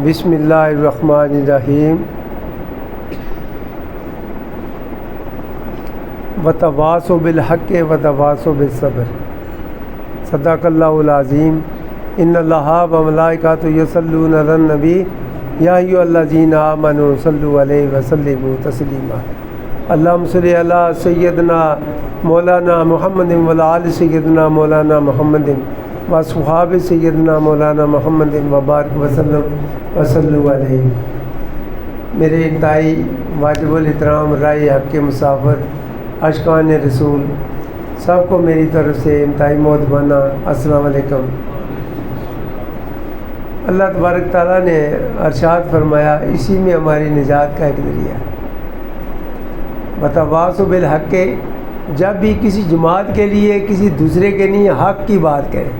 بسم اللہ الرحمن الرحیم وتواصوا بالحق وتواصوا بالصبر صدق اللہ العظیم ان اللہ وملائکتہ یصلون علی النبی یا ایھا الذین آمنوا صلوا علیہ وسلموا تسلیما اللہم صلی علی سیدنا مولانا محمد وعلی آل سیدنا مولانا محمد وصحاب سیدنا مولانا محمد وبارک وسلم علیہ۔ میرے انتہائی واجب الاحترام رائے حق کے مسافر عاشقان رسول سب کو میری طرف سے انتہائی محترمانہ السلام علیکم۔ اللہ تبارک تعالیٰ نے ارشاد فرمایا اسی میں ہماری نجات کا ایک ذریعہ ہے۔ وتواصوا بالحق، جب بھی کسی جماعت کے لیے کسی دوسرے کے لیے حق کی بات کریں،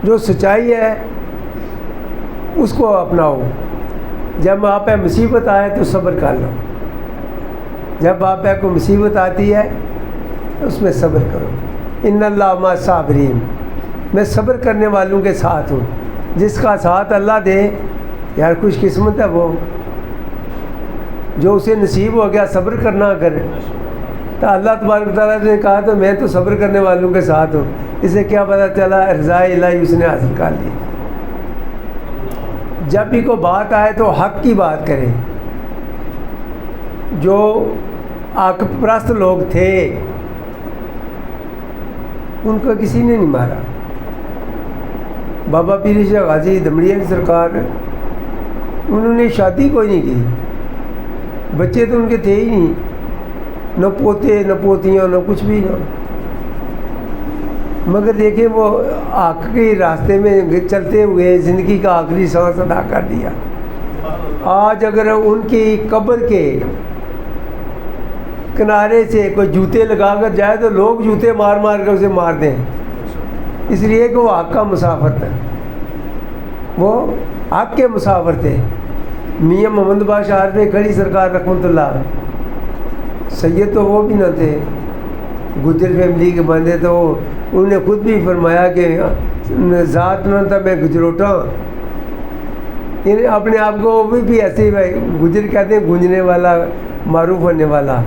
جو سچائی ہے اس کو اپناؤ۔ جب آپ پہ مصیبت آئے تو صبر کر لو، جب آپ پہ کوئی مصیبت آتی ہے اس میں صبر کرو۔ ان اللہ مع الصابرین، میں صبر کرنے والوں کے ساتھ ہوں۔ جس کا ساتھ اللہ دے یار خوش قسمت ہے وہ، جو اسے نصیب ہو گیا صبر کرنا اگر تو اللہ تبارک تعالیٰ نے کہا تو میں تو صبر کرنے والوں کے ساتھ ہوں۔ اسے کیا پتہ چلا رضا الہی اس نے حاصل کر لی۔ جب بھی کوئی بات آئے تو حق کی بات کریں۔ جو حق پرست لوگ تھے ان کو کسی نے نہیں مارا۔ بابا پیر شاہ غازی دمڑیہ کی سرکار انہوں نے شادی کوئی نہیں کی، بچے تو ان کے تھے ہی نہیں، نہ پوتے نہ پوتیاں نہ کچھ بھی نہ، مگر دیکھیں وہ حق کے راستے میں چلتے ہوئے زندگی کا آخری سانس ادا کر دیا۔ آج اگر ان کی قبر کے کنارے سے کوئی جوتے لگا کر جائے تو لوگ جوتے مار مار کر اسے مار دیں، اس لیے کہ وہ حق کا مسافر تھا، وہ حق کے مسافر تھے۔ میاں محمد بادشاہ عارف کھڑی سرکار رحمۃ اللہ، سید تو وہ بھی نہ تھے، گجر فیملی کے بندے، تو انہوں نے خود بھی فرمایا کہ ذات نہ تھا میں گجروٹا، یعنی اپنے آپ کو وہ بھی ایسے ہی گجر کہتے ہیں گونجنے والا، معروف ہونے والا،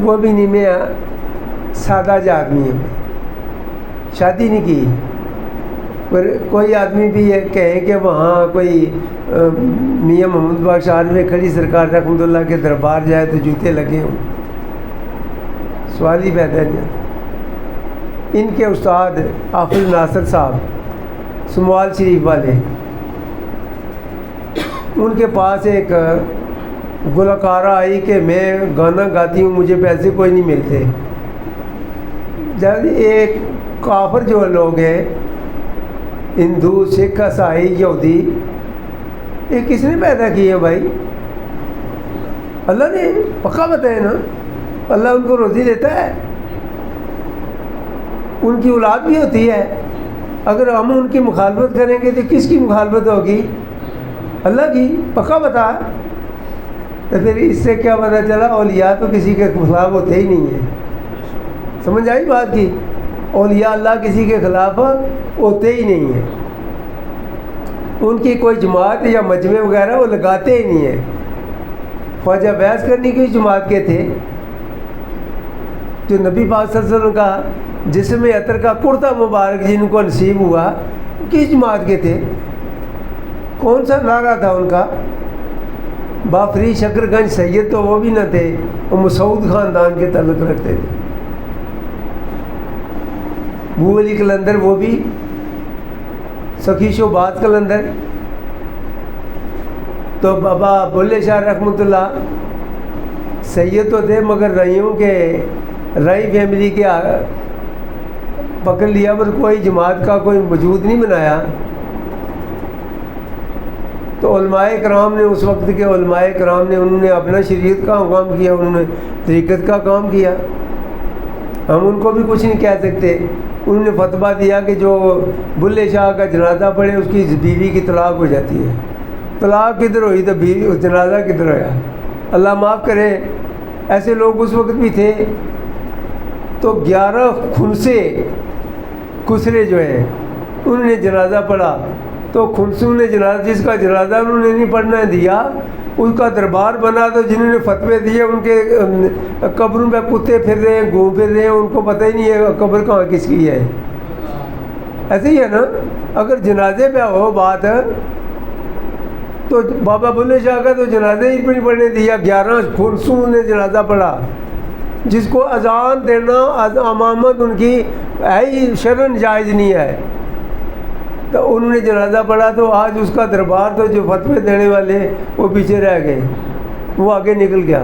وہ بھی نہیں، میں سادہ جا آدمی ہوں، شادی نہیں کی۔ پر کوئی آدمی بھی یہ کہیں کہ وہاں کوئی میاں محمد بادشاہ میں کھڑی سرکار رحمۃ اللہ کے دربار جائے تو جوتے لگے ہوں، سوال ہی پیدا نہیں ہوتا۔ ان کے استاد حافظ ناصر صاحب سموال شریف والے، ان کے پاس ایک گلوکارہ آئی کہ میں گانا گاتی ہوں مجھے پیسے کوئی نہیں ملتے۔ جب ایک کافر جو لوگ ہیں ہندو سکھ عیسائی یہودی، یہ کس نے پیدا کی ہے بھائی؟ اللہ نے پکا بتایا نا، اللہ ان کو روزی دیتا ہے، ان کی اولاد بھی ہوتی ہے۔ اگر ہم ان کی مخالفت کریں گے تو کس کی مخالفت ہوگی؟ اللہ کی، پکا بتا۔ تو پھر اس سے کیا پتہ چلا اولیاء تو کسی کے خلاف ہوتے ہی نہیں ہیں۔ سمجھ آئی بات کی؟ اولیاء اللہ کسی کے خلاف ہوتے ہی نہیں ہیں، ان کی کوئی جماعت یا مجمع وغیرہ وہ لگاتے ہی نہیں ہیں۔ خواجہ بیعت کرنے کی جماعت کے تھے، جو نبی پاک صلی اللہ علیہ وسلم کا جسم عطر کا کرتا مبارک جن کو نصیب ہوا، کس جماعت کے تھے؟ کون سا نعرہ تھا ان کا؟ بافری شکر گنج سید تو وہ بھی نہ تھے، وہ مسعود خاندان کے تعلق رکھتے تھے۔ بو علی قلندر وہ بھی سخی شعبات قلندر۔ تو بابا بلے شاہ رحمۃ اللہ سید تو تھے مگر رائیوں کے رائی فیملی کے پکڑ لیا، پر کوئی جماعت کا کوئی وجود نہیں بنایا۔ تو علماء کرام نے اس وقت کے علماء کرام نے انہوں نے اپنا شریعت کا کام کیا، انہوں نے طریقت کا کام کیا، ہم ان کو بھی کچھ نہیں کہہ سکتے۔ انہوں نے فتویٰ دیا کہ جو بلے شاہ کا جنازہ پڑھے اس کی بیوی کی طلاق ہو جاتی ہے۔ طلاق کدھر ہوئی تو بیوی جنازہ کدھر ہویا؟ اللہ معاف کرے، ایسے لوگ اس وقت بھی تھے۔ تو 11 خنسے خسرے جو ہیں انہوں نے جنازہ پڑھا تو خنسو نے جنازہ، جس کا جنازہ انہوں نے نہیں پڑھنا دیا، اس کا دربار بنا، تو جنہوں نے فتوے دیے ان کے قبروں پہ کتے پھر رہے ہیں، گھوم پھر رہے ہیں، ان کو پتہ ہی نہیں ہے قبر کہاں کس کی ہے۔ ایسے ہی ہے نا، اگر جنازے پہ ہو بات تو بابا بلے شاہ کا تو جنازے ہی نہیں پڑھنے دیا، 11 خنسو نے جنازہ پڑھا، جس کو اذان دینا امامت ان کی ہے ہی شرعاً جائز نہیں ہے، تو انہوں نے جنازہ پڑھا، تو آج اس کا دربار تو جو فتوے دینے والے وہ پیچھے رہ گئے، وہ آگے نکل گیا،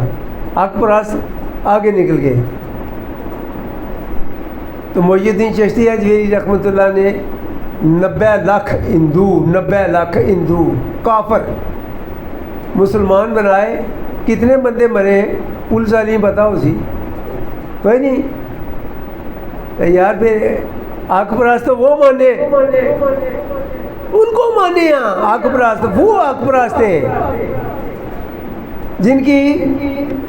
حق پرست آگے نکل گئے۔ تو محی الدین چشتی اجمیری رحمۃ اللہ نے 90 لاکھ ہندو کافر مسلمان بنائے۔ کتنے بندے مرے پولیس والی پتہ اسی کوئی نہیں یار، پھر حق پرست تو وہ مانے، ان کو مانے ہیں حق پرست، وہ حق پرست ہیں جن کی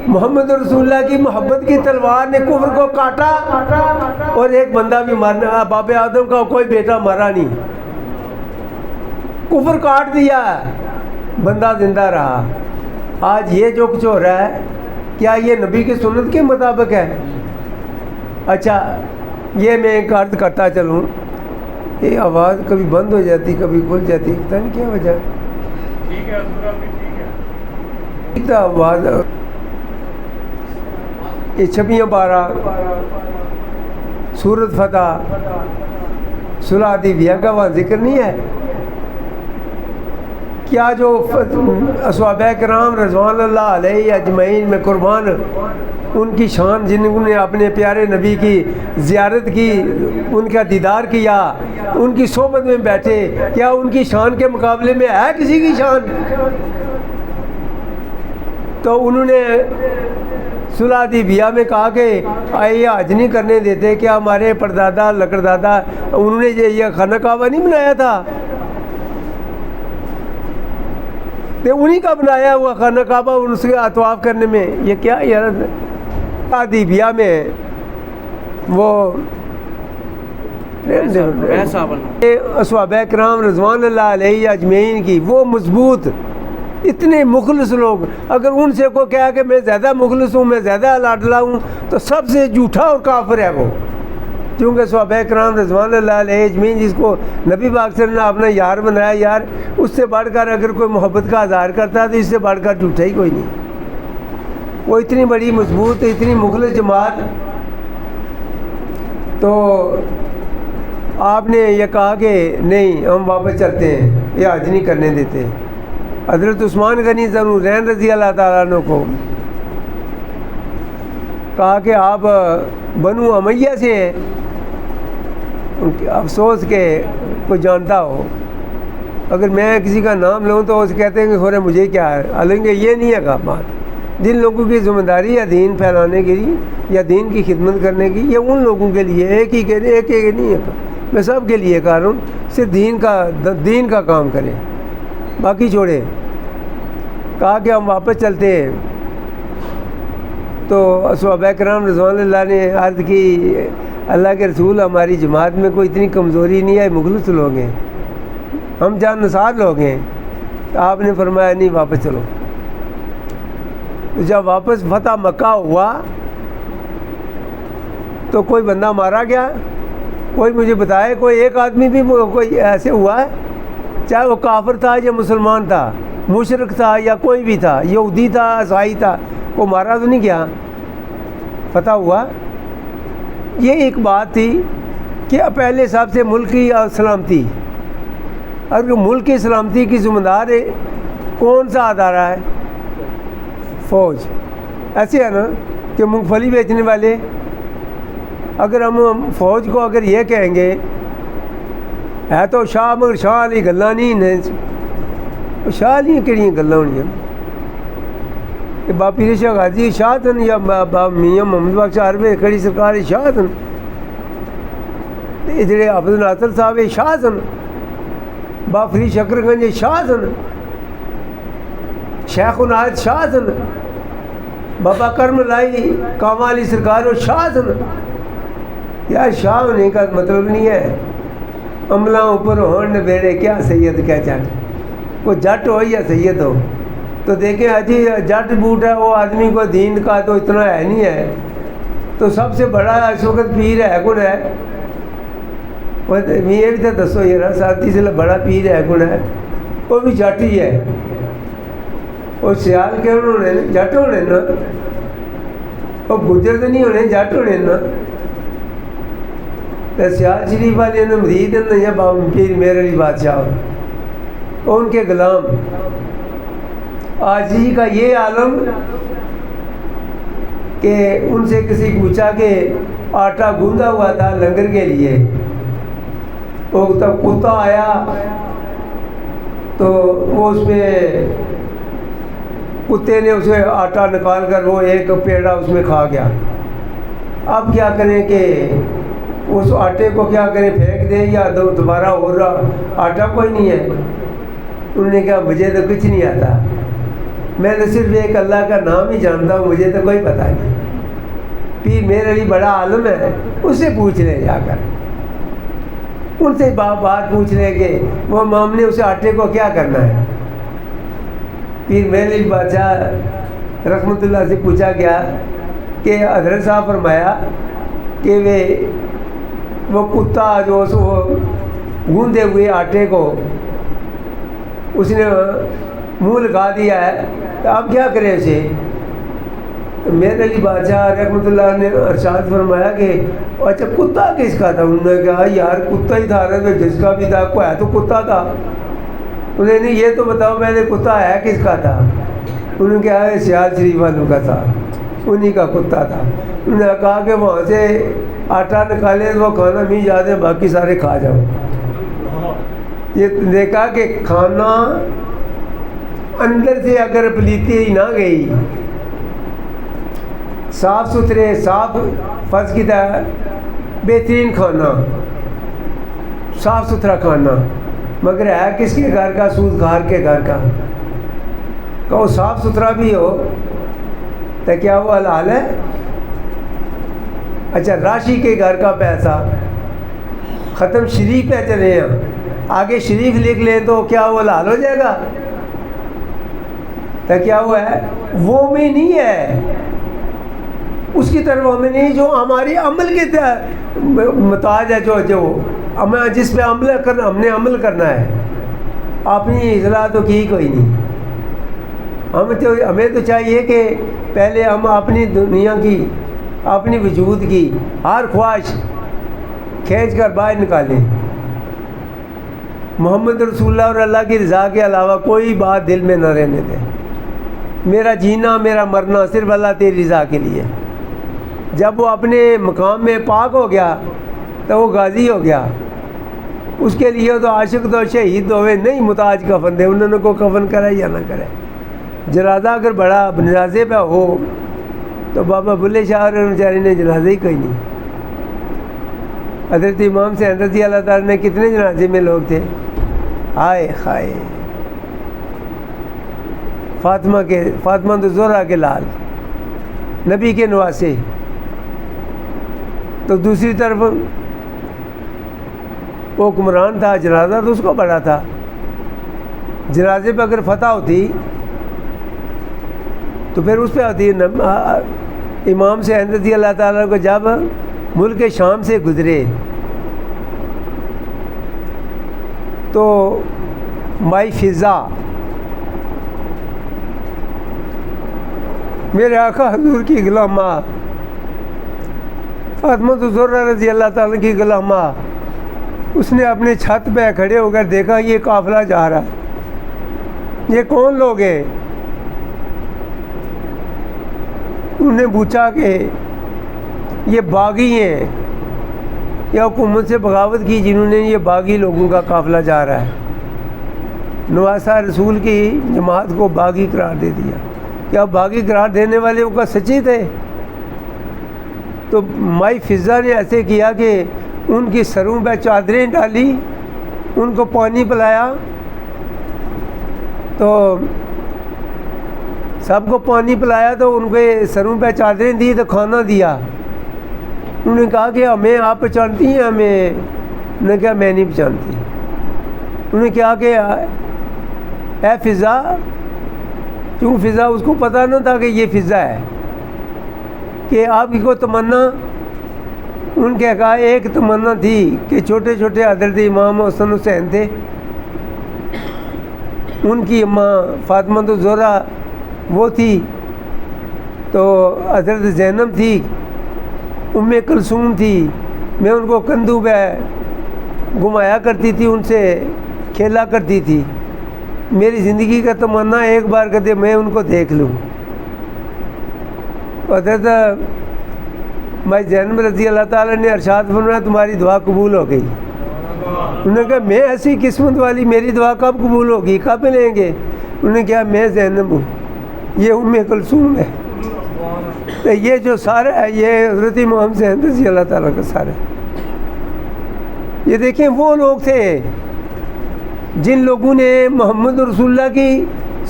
محمد رسول اللہ کی محبت کی تلوار نے کفر کو کاٹا، اور ایک بندہ بھی مارنا، باپ آدم کا کوئی بیٹا مرا نہیں، کفر کاٹ دیا، بندہ زندہ رہا۔ آج یہ جو کچھ ہو رہا ہے، کیا یہ نبی کی سنت کے مطابق ہے؟ اچھا، یہ میں ایک عرض کرتا چلوں، یہ آواز کبھی بند ہو جاتی کبھی کھل جاتی، پتہ نہیں کیا وجہ ہے۔ آواز یہ 26 12 سورت فتح صلح حدیبیہ کا وہاں ذکر نہیں ہے کیا؟ جو صحابہ کرام رضوان اللہ علیہ اجمعین میں قربان، ان کی شان، جنہوں نے اپنے پیارے نبی کی زیارت کی، ان کا دیدار کیا، ان کی صحبت میں بیٹھے، کیا ان کی شان کے مقابلے میں ہے کسی کی شان؟ تو انہوں نے صلح حدیبیہ میں کہا کہ یہ حج نہیں کرنے دیتے، کیا ہمارے پردادا لکڑدادا انہوں نے یہ خانہ کعبہ نہیں بنایا تھا؟ انہی کا بنایا ہوا خانہ کعبہ، ان سے اطواف کرنے میں یہ کیا یار؟ حدیبیہ میں وہ صحابہ کرام رضوان اللہ علیہ اجمعین کی وہ مضبوط اتنے مخلص لوگ، اگر ان سے کوئی کہا کہ میں زیادہ مخلص ہوں، میں زیادہ لاڈلا ہوں، تو سب سے جھوٹا اور کافر ہے وہ، کیونکہ صحابہ کرام رضوان اللہ علیہ اجمعین جس کو نبی پاک صلی اللہ علیہ وسلم نے اپنا یار بنایا، یار اس سے بڑھ کر اگر کوئی محبت کا اظہار کرتا ہے تو اس سے بڑھ کر جھوٹا ہی کوئی نہیں۔ وہ اتنی بڑی مضبوط اتنی مخلص جماعت، تو آپ نے یہ کہا کہ نہیں ہم واپس چلتے ہیں، یہ حج نہیں کرنے دیتے۔ حضرت عثمان غنی ذوالنورین رضی اللہ تعالیٰ عنہ کو کہا کہ آپ بنو امیہ سے ہیں، افسوس کہ کوئی جانتا ہو، اگر میں کسی کا نام لوں تو اسے کہتے ہیں کہ خورے مجھے کیا ہے، حالانکہ یہ نہیں ہے کا بات۔ جن لوگوں کی ذمہ داری ہے دین پھیلانے کی یا دین کی خدمت کرنے کی، یہ ان لوگوں کے لیے ایک نہیں ہے، میں سب کے لیے کہہ رہا ہوں، صرف دین کا کام کریں، باقی چھوڑے۔ کہا کہ ہم واپس چلتے ہیں، تو صحابہ کرام رضوان اللہ نے عرض کی اللہ کے رسول ہماری جماعت میں کوئی اتنی کمزوری نہیں ہے، مخلص لوگ ہیں، ہم جان نثار لوگ ہیں۔ تو آپ نے فرمایا نہیں واپس چلو۔ جب واپس فتح مکہ ہوا تو کوئی بندہ مارا گیا، کوئی مجھے بتائے کوئی ایک آدمی بھی کوئی ایسے ہوا ہے، چاہے وہ کافر تھا یا مسلمان تھا، مشرک تھا یا کوئی بھی تھا، یہودی تھا عیسائی تھا، وہ مارا تو نہیں گیا، فتح ہوا۔ یہ ایک بات تھی کہ پہلے سب سے ملک کی سلامتی، اگر ملک کی سلامتی کی ذمہ دار ہے کون سا ادارہ ہے؟ فوج۔ ایسے ہے نا کہ مونگ پھلی بیچنے والے، اگر ہم فوج کو اگر یہ کہیں گے ہے تو شاہ مگر شاہ علی گلاں نہیں، شاہ علی کہڑی گلاں ہونی کہ با پیر شاہ غازی شاہ تن یا با میاں محمد بخش عربے کڑی سرکار شاہ تن، جڑے حافظ ناصر صاحب شاہ تن، با فری شکر گنج شاہ تن، شیخ الناج شاہ تن، بابا کرم لائی کاما علی سرکار و شاہ تن۔ یار شاہ ہونے کا مطلب نہیں ہے عملہ اوپر ہون بیڑے کیا سید کیا جٹ، وہ جٹ ہو یا سید ہو. تو دیکھیں اجی جٹ بوٹ ہے، وہ آدمی کو دین کا تو اتنا ہے نہیں ہے. تو سب سے بڑا اس وقت پیر ہے کون ہے؟ یہ بھی تو دسو یار، ساتھی سے بڑا پیر ہے کون ہے؟ وہ بھی جٹ ہی ہے. وہ سیال کے ہونے جٹ ہونے نا، وہ گجر تو نہیں ہونے، جٹ ہونے نا. سیال شریف والے نے مرید یا پیر میر علی بادشاہ اور ان کے غلام. آج کا یہ عالم کہ ان سے کسی پوچھا کہ آٹا گوندا ہوا تھا لنگر کے لیے، وہ تب کتا آیا تو وہ اس میں کتے نے اسے آٹا نکال کر وہ ایک پیڑا اس میں کھا گیا. اب کیا کریں کہ اس آٹے کو کیا کریں، پھینک دیں یا دوبارہ اور آٹا کوئی نہیں ہے. انہوں نے کہا مجھے تو کچھ نہیں آتا، میں تو صرف ایک اللہ کا نام ہی جانتا ہوں، مجھے تو کوئی پتہ نہیں. پیر میر علی بڑا عالم ہے، اس سے پوچھ لیں جا کر، ان سے بات پوچھ لیں کہ وہ امام نے اسے آٹے کو کیا کرنا ہے. پیر میر علی بادشاہ رحمۃ اللہ سے پوچھا گیا کہ حضرت صاحب فرمایا کہ وہ کتا جو گوندے ہوئے آٹے کو اس نے منہ لگا دیا ہے، تو اب کیا کریں اسے؟ میر علی بادشاہ رحمۃ اللہ نے ارشاد فرمایا کہ اچھا کتا کس کا تھا؟ انہوں نے کہا یار کتا ہی تھا نا، جس کا بھی تھا کوئی ہے تو کتا تھا. انہوں نے یہ تو بتاؤ میں نے کتا ہے کس کا تھا؟ انہوں نے کہا سیال شریف والوں کا تھا، انہی کا کتا تھا. انہوں نے کہا کہ وہاں سے آٹا نکالے تو وہ کھانا بھی یاد ہے، باقی سارے کھا جاؤ. یہ دیکھا کہ کھانا اندر سے اگر پلیتی نہ گئی، صاف ستھرے صاف فرض کی طرح بہترین کھانا، صاف ستھرا کھانا، مگر ہے کس کے گھر کا؟ سود گھار کے گھر کا. کہ وہ صاف ستھرا بھی ہو تو کیا وہ حلال ہے؟ اچھا راشی کے گھر کا پیسہ، ختم شریف پہ چلے ہیں، آگے شریف لکھ لیں تو کیا وہ حلال ہو جائے گا؟ تو کیا وہ ہے؟ وہ میں نہیں ہے، اس کی طرف ہمیں نہیں جو ہماری عمل کے محتاج ہے، جو ہمیں جس پہ عمل کرنا، ہم نے عمل کرنا ہے. اپنی اصلاح تو کی کوئی نہیں. ہمیں تو چاہیے کہ پہلے ہم اپنی دنیا کی، اپنی وجود کی ہر خواہش کھینچ کر باہر نکالیں. محمد رسول اللہ اور اللہ کی رضا کے علاوہ کوئی بات دل میں نہ رہنے دیں. میرا جینا میرا مرنا صرف اللہ تیری رضا کے لیے. جب وہ اپنے مقام میں پاک ہو گیا تو وہ غازی ہو گیا. اس کے لیے تو عاشق تو شہید ہوئے نہیں محتاج کفن دے، انہوں نے کو کفن کرے یا نہ کرے. جنازہ اگر بڑا جنازے پہ ہو تو بابا بلے شاہ بیچارے نے جنازہ ہی کوئی نہیں. حضرت امام سے رضی اللہ تعالیٰ نے کتنے جنازے میں لوگ تھے؟ ہائے ہائے، فاطمہ تو زہرا کے لال، نبی کے نواسے. تو دوسری طرف وہ حکمران تھا، جنازہ تو اس کو بڑا تھا. جنازے پہ اگر فتح ہوتی تو پھر اس پہ ہوتی. امام سے رضی اللہ تعالیٰ کو جب ملک شام سے گزرے تو مائی فضا میرے آقا حضور کی غلامہ فاطمہ الزہرا رضی اللہ تعالیٰ کی غلامہ، اس نے اپنے چھت پہ کھڑے ہو کر دیکھا یہ قافلہ جا رہا ہے، یہ کون لوگ ہیں؟ انہوں نے پوچھا کہ یہ باغی ہیں یا حکومت سے بغاوت کی جنہوں نے یہ باغی لوگوں کا قافلہ جا رہا ہے. نواسہ رسول کی جماعت کو باغی قرار دے دیا. کیا باغی قرار دینے والے ان کا سچی تھے؟ تو مائی فضا نے ایسے کیا کہ ان کی سروں پہ چادریں ڈالی، ان کو پانی پلایا. تو سب کو پانی پلایا تو ان کے سروں پہ چادریں دی تو کھانا دیا. انہوں نے کہا کہ ہمیں آپ پہچانتی ہیں، ہمیں انہوں نے کہا میں نہیں پہچانتی. انہوں نے کہا کہ اے فضا، کیونکہ فضا اس کو پتہ نہ تھا کہ یہ فضا ہے، کہ آپ کی کو تمنا. ان کے کہا ایک تمنا تھی کہ چھوٹے چھوٹے حضرت امام حسن حسین تھے، ان کی اماں فاطمہ الزہرا وہ تھی، تو حضرت زینب تھی، ام کلثوم تھی. میں ان کو کندھوں پہ گھمایا کرتی تھی، ان سے کھیلا کرتی تھی. میری زندگی کا تمنا ایک بار کہتے میں ان کو دیکھ لوں. حضرت مائی زینب رضی اللہ تعالیٰ نے ارشاد فرمایا تمہاری دعا قبول ہو گئی. انہوں نے کہا میں ایسی قسمت والی، میری دعا کب قبول ہوگی، کب ملیں گے؟ انہوں نے کہا میں زینب ہوں، یہ ام کلثوم ہے. تو یہ جو سارا ہے یہ حضرت محمد حسین رضی اللہ تعالیٰ کا سارا. یہ دیکھیں وہ لوگ تھے جن لوگوں نے محمد رسول اللہ کی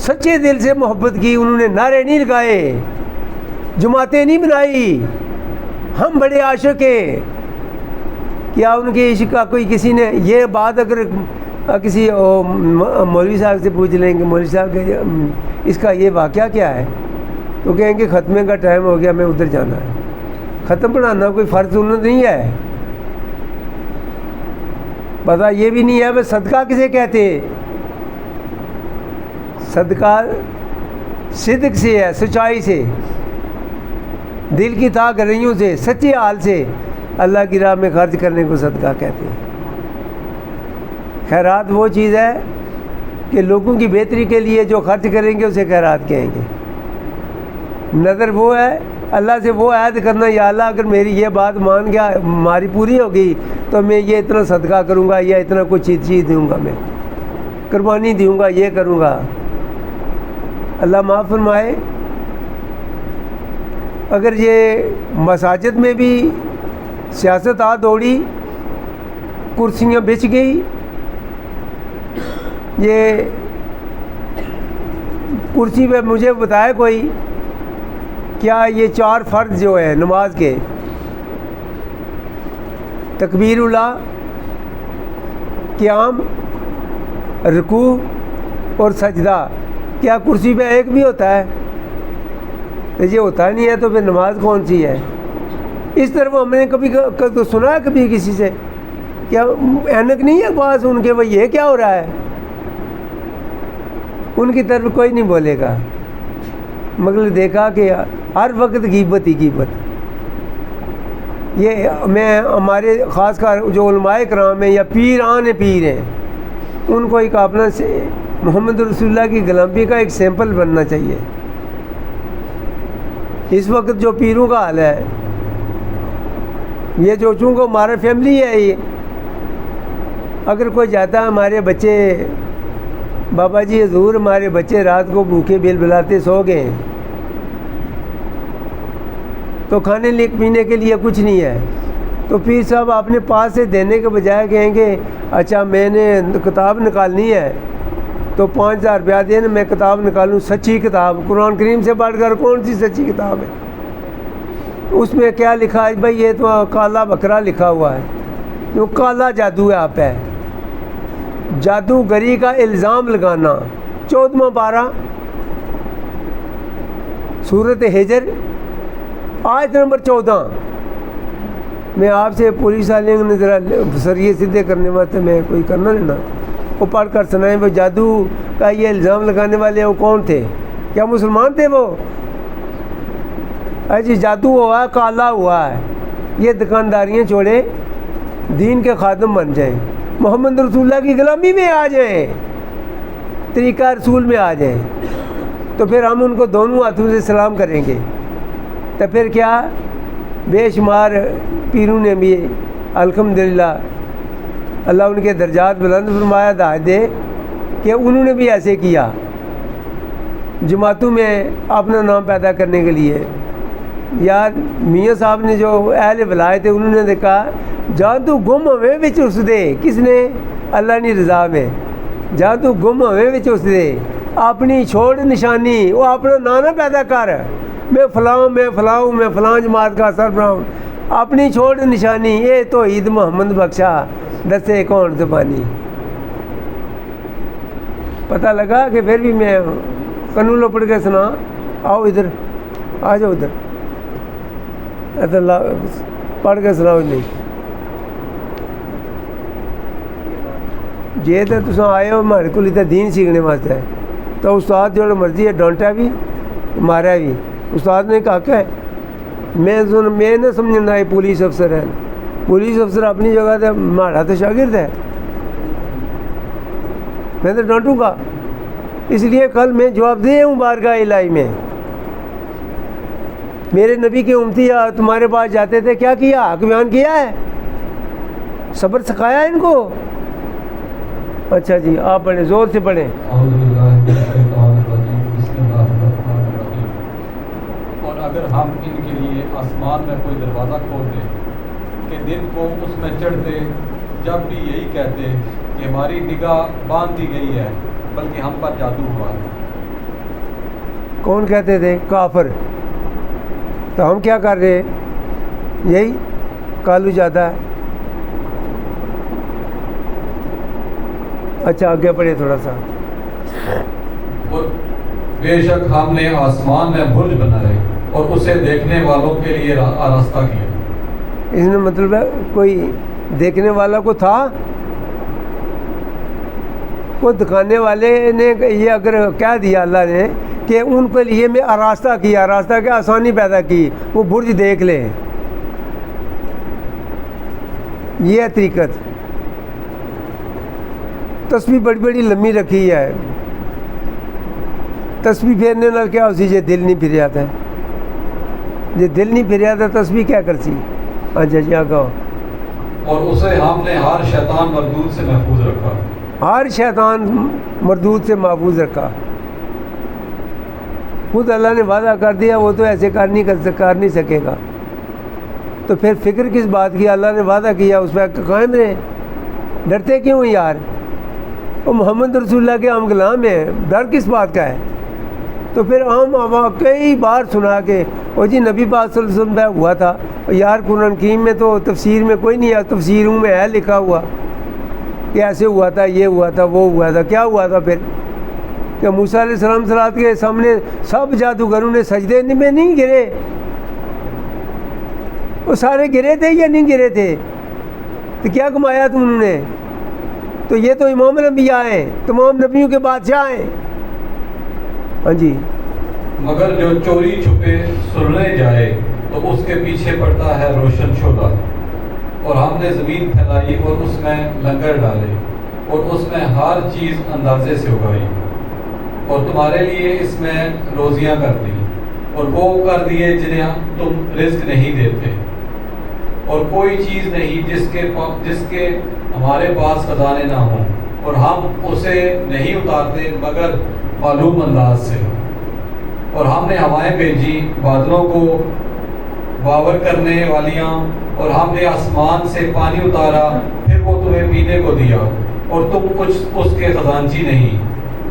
سچے دل سے محبت کی. انہوں نے نعرے نہیں لگائے، جماعتیں نہیں بنائی، ہم بڑے عاشق ہیں. کیا ان کے عشق کا کوئی کسی نے یہ بات اگر کسی مولوی صاحب سے پوچھ لیں گے مولوی صاحب کہ اس کا یہ واقعہ کیا ہے، تو کہیں گے ختمے کا ٹائم ہو گیا، میں ادھر جانا ہے. ختم پڑھانا کوئی فرض سنت نہیں ہے. پتہ یہ بھی نہیں ہے بس صدقہ کسے کہتے ہیں. صدقہ صدق سے ہے، سچائی سے، دل کی تھا گریوں سے، سچے حال سے اللہ کی راہ میں خرچ کرنے کو صدقہ کہتے ہیں. خیرات وہ چیز ہے کہ لوگوں کی بہتری کے لیے جو خرچ کریں گے اسے خیرات کہیں گے. نظر وہ ہے اللہ سے وہ عہد کرنا، یا اللہ اگر میری یہ بات مان گیا ہماری پوری ہوگی تو میں یہ اتنا صدقہ کروں گا، یا اتنا کچھ چیز دوں گا، میں قربانی دوں گا، یہ کروں گا. اللہ معاف فرمائے. اگر یہ مساجد میں بھی سیاست آ دوڑی، کرسیاں بچ گئی، یہ کرسی پہ مجھے بتائے کوئی کیا یہ 4 فرض جو ہیں نماز کے، تکبیر الاولیٰ، قیام، رکوع اور سجدہ، کیا کرسی پہ ایک بھی ہوتا ہے؟ یہ ہوتا نہیں ہے تو پھر نماز کون سی ہے؟ اس طرف ہم نے کبھی تو سنا ہے کبھی کسی سے کیا اینک نہیں ہے پاس ان کے، بھائی یہ کیا ہو رہا ہے؟ ان کی طرف کوئی نہیں بولے گا، مگر دیکھا کہ ہر وقت غیبت ہی غیبت. یہ میں ہمارے خاص کر جو علماء کرام ہیں یا پیران پیر ہیں ان کو ایک اپنا محمد رسول اللہ کی غلامی کا ایک سیمپل بننا چاہیے. اس وقت جو پیروں کا حال ہے، یہ جو چونکہ ہمارا فیملی ہے، یہ اگر کوئی جاتا ہے ہمارے بچے بابا جی حضور ہمارے بچے رات کو بھوکے بل بلاتے سو گئے، تو کھانے پینے کے لیے کچھ نہیں ہے، تو پیر صاحب اپنے پاس سے دینے کے بجائے کہیں گے اچھا میں نے کتاب نکالنی ہے تو 5000 روپیہ دینا، میں کتاب نکالوں، سچی کتاب، قرآن کریم سے پڑھ کر کون سی سچی کتاب ہے؟ اس میں کیا لکھا ہے بھائی؟ یہ تو کالا بکرا لکھا ہوا ہے، جو کالا جادو ہے آپ ہے، جادوگری کا الزام لگانا. 14واں پارہ سورۃ ہجر آیت نمبر 14. میں آپ سے پولیس والے نے ذرا سریے سیدھے کرنے واسطے میں کوئی کرنا لینا وہ پڑھ کر سنائیں. وہ جادو کا یہ الزام لگانے والے وہ کون تھے؟ کیا مسلمان تھے وہ؟ جی جادو ہوا ہے، کالا ہوا ہے، یہ دکانداریاں چھوڑے، دین کے خادم بن جائیں، محمد رسول اللہ کی غلامی میں آ جائیں، طریقہ رسول میں آ جائیں، تو پھر ہم ان کو دونوں ہاتھوں سے سلام کریں گے. تو پھر کیا بے شمار پیروں نے بھی الحمدللہ اللہ ان کے درجات بلند فرمایا، ہدایت دے کہ انہوں نے بھی ایسے کیا جماعتوں میں اپنا نام پیدا کرنے کے لیے. یا میاں صاحب نے جو اہل ولایت تھے انہوں نے دیکھا جہاں تو گم ہوئے وچ اس دے، کس نے؟ اللہ نے رضا میں. جہاں تو گم ہوئے وچ اس دے، اپنی چھوڑ نشانی، وہ اپنا نام نہ پیدا کر، میں فلاں میں فلاں ہوں، میں فلاں جماعت کا سربراہ ہوں. اپنی چھوڑ نشانی، یہ توحید محمد بخشا، دسے کون سے پانی پتہ لگا کہ پھر بھی میں قانون پڑھ کے سنا. آؤ ادھر آ جاؤ ادھر پڑھ کے سناؤ. نہیں جی تو تم آئے ہو ہمارے کو دین سیکھنے واسطے تو استاد جو مرضی ہے ڈانٹا بھی مارا بھی. استاد نے کہا کہ میں نہ سمجھنا یہ پولیس افسر ہے. پولیس افسر اپنی جگہ تے ہمارا تو شاگرد ہے. میں تو ڈانٹوں گا. اس لیے کل میں جواب دے ہوں بارگاہ الہی میں. میرے نبی کے امتی تمہارے پاس جاتے تھے, کیا کیا؟ حق بیان کیا ہے, صبر سکھایا ان کو. اچھا جی آپ پڑھیں, زور سے پڑھیں. اور اگر ہم ان کے لیے آسمان میں کوئی دروازہ کھول دیں کہ دن کو اس میں چڑھتے, جب بھی یہی کہتے کہ ہماری نگاہ باندھ دی گئی ہے بلکہ ہم پر جادو ہوا ہے. کون کہتے تھے؟ کافر. تو ہم کیا کر رہے ہیں؟ یہی کالو جاتا ہے. اچھا آگے پڑھے تھوڑا سا. اور بے شک ہم نے آسمان میں برج بنائے اور اسے دیکھنے والوں کے لیے راستہ کیا. اس نے مطلب ہے کوئی دیکھنے والا کو تھا, کوئی دکھانے والے نے یہ اگر کہہ دیا اللہ نے کہ ان کے لیے میں آراستہ کیا, راستہ کیا آسانی پیدا کی, وہ برج دیکھ لیں. یہ ہے طریقت. تسبیح بڑی بڑی لمبی رکھی ہے. تسبیح پھیرنے نال کیا اسی جے دل نہیں پھر جاتا ہے. جے دل نہیں پھر جاتا تسبیح کیا کرسی. اچھا جی آگاؤ. اور اسے ہم نے ہر شیطان مردود سے محفوظ رکھا. ہر شیطان مردود سے محفوظ رکھا. خود اللہ نے وعدہ کر دیا, وہ تو ایسے کر نہیں سکے گا. تو پھر فکر کس بات کی؟ اللہ نے وعدہ کیا اس پہ قائم رہے. ڈرتے کیوں یار؟ وہ محمد رسول اللہ کے ہم غلام ہیں, ڈر کس بات کا ہے؟ تو پھر ہم کئی بار سنا کے وہ جی نبی پاک صلی اللہ علیہ وسلم پہ ہوا تھا. یار قرآن کریم میں تو تفسیر میں کوئی نہیں ہے, تفسیروں میں ہے لکھا ہوا کہ ایسے ہوا تھا, یہ ہوا تھا, وہ ہوا تھا. کیا ہوا تھا پھر؟ کہ موسیٰ علیہ السلام صلوات کے سامنے سب جادوگروں نے سجدے میں نہیں گرے. وہ سارے گرے تھے یا نہیں گرے تھے؟ تو کیا کمایا تم نے؟ تو یہ تو امام الانبیاء ہیں, تمام نبیوں کے بادشاہ ہیں. ہاں جی. مگر جو چوری چھپے سننے جائے تو اس کے پیچھے پڑتا ہے روشن شعلہ. اور ہم نے زمین پھیلائی اور اس میں لنگر ڈالے اور اس میں ہر چیز اندازے سے اگائی. اور تمہارے لیے اس میں روزیاں کر دی اور وہ کر دیے جنہیں تم رزق نہیں دیتے. اور کوئی چیز نہیں جس کے ہمارے پاس خزانے نہ ہوں, اور ہم اسے نہیں اتارتے مگر معلوم انداز سے. اور ہم نے ہوائیں بھیجی بادلوں کو باور کرنے والیاں, اور ہم نے آسمان سے پانی اتارا, پھر وہ تمہیں پینے کو دیا, اور تم کچھ اس کے خزانچی نہیں.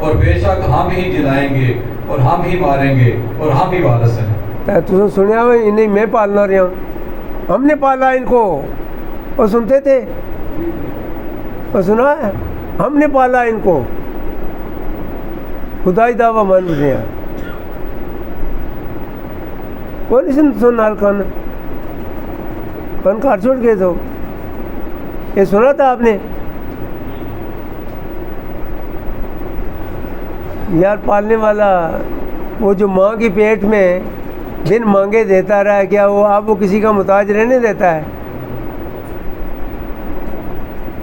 اور بے شک ہم ہی جلائیں گے اور ہم ہی ماریں گے اور ہم ہی وارث ہیں. تو سنیا ہوا انہیں میں پالنا رہا ہوں, ہم نے پالا ان کو. اور سنتے تھے, اور سنا ہے ہم نے پالا ان کو. خدائی دعویٰ مان رہے ہیں. کوئی نہیں سننا کان کار چھوڑ گئے. تو یہ سنا تھا آپ نے یار؟ پالنے والا وہ جو ماں کی پیٹ میں بن مانگے دیتا رہا ہے, کیا وہ اب وہ کسی کا محتاج رہنے دیتا ہے؟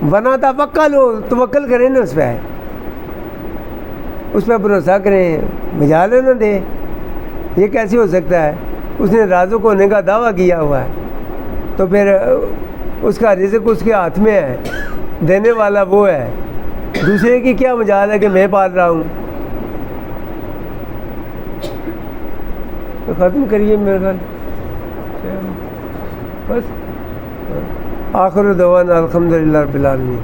بنا توکل ہو, توکل کریں نا اس پہ بھروسہ کریں, مجال نہ دے. یہ کیسے ہو سکتا ہے؟ اس نے رازق ہونے کا دعویٰ کیا ہوا ہے, تو پھر اس کا رزق اس کے ہاتھ میں ہے, دینے والا وہ ہے. دوسرے کی کیا مجال ہے کہ میں پال رہا ہوں؟ تو ختم کریے میرے خیال بس. آخر دعوانا الحمدللہ رب العالمین.